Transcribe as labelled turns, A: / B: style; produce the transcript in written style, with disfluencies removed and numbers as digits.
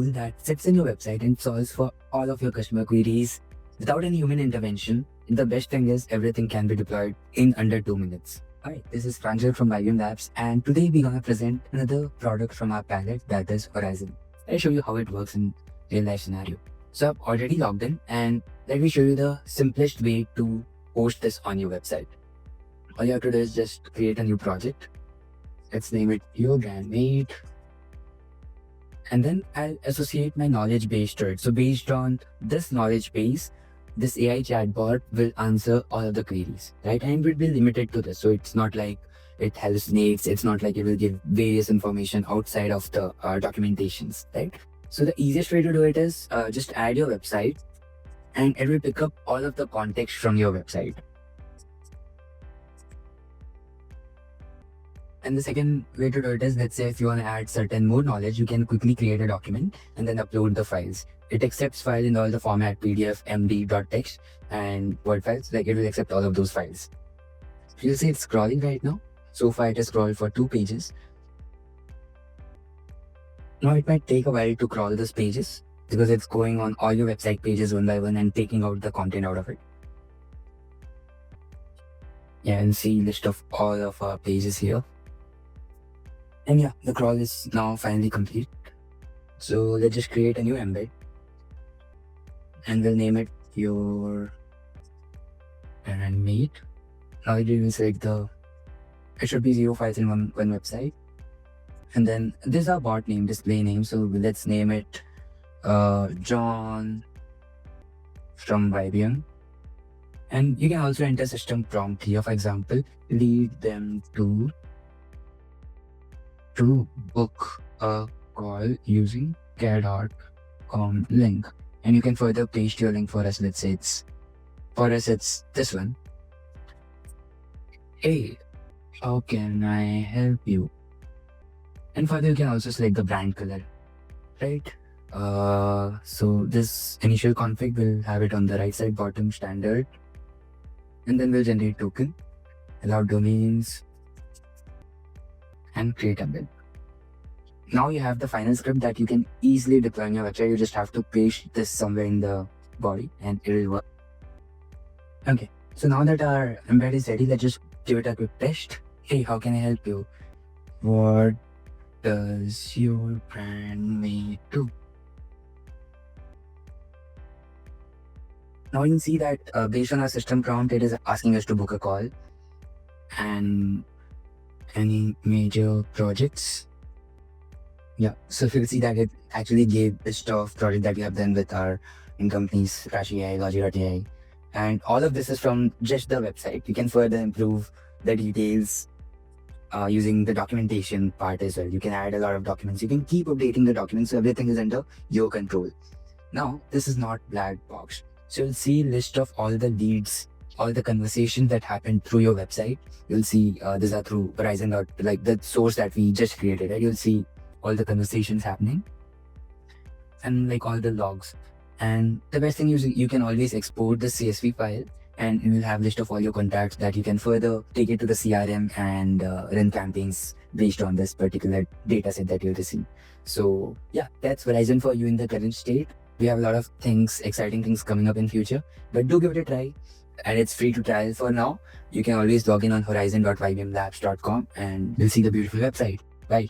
A: tool that sits in your website and solves for all of your customer queries without any human intervention. The best thing is everything can be deployed in under 2 minutes. Hi, this is Pranjal from YBMLabs, and today we're gonna present another product from our palette, that is Horizon. I'll show you how it works in real life scenario. So I've already logged in, and let me show you the simplest way to host this on your website. All you have to do is just create a new project. Let's name it Your Brand Made. And then I'll associate my knowledge base to it. So based on this knowledge base, this AI chatbot will answer all of the queries, right? And it will be limited to this. So it's not like it hallucinates. It's not like it will give various information outside of the documentations, right? So the easiest way to do it is just add your website and it will pick up all of the context from your website. And the second way to do it is, let's say if you want to add certain more knowledge, you can quickly create a document and then upload the files. It accepts files in all the format PDF, MD, .text and Word files. Like it will accept all of those files. You'll see it's scrolling right now. So far it has scrolled for 2 pages. Now it might take a while to crawl these pages because it's going on all your website pages one by one and taking out the content out of it. Yeah, and see list of all of our pages here. And yeah, the crawl is now finally complete. So let's just create a new embed and we'll name it Your Brand Made. Now it will select it should be 0 files in one website. And then this is our bot name, display name. So let's name it John from YBM. And you can also enter system prompt here. For example, lead them to book a call using care.com link. And you can further paste your link for us. Let's say it's this one. Hey, how can I help you? And further you can also select the brand color, right? So this initial config will have it on the right side bottom, standard. And then we'll generate token, allow domains, and create a bill. Now you have the final script that you can easily deploy on your website. You just have to paste this somewhere in the body and it will work. Okay, so now that our embed is ready, let's just give it a quick test. Hey, how can I help you? What does your brand made do? Now you can see that based on our system prompt, it is asking us to book a call and any major projects. Yeah, so if you see that it actually gave list of projects that we have done with our companies, Crash AI, Logi.ai, and all of this is from just the website. You can further improve the details using the documentation part as well. You can add a lot of documents. You can keep updating the documents, so everything is under your control. Now, this is not black box. So you'll see list of all the leads, all the conversations that happened through your website. You'll see these are through Horizon, like the source that we just created. Right? You'll see all the conversations happening and like all the logs. And the best thing is you can always export the CSV file and it will have list of all your contacts that you can further take it to the CRM and run campaigns based on this particular data set that you'll receive. So yeah, that's Horizon for you in the current state. We have a lot of things, exciting things coming up in future, but do give it a try. And it's free to trial for now. You can always log in on horizon.ybmlabs.com and you'll see the beautiful website. Bye.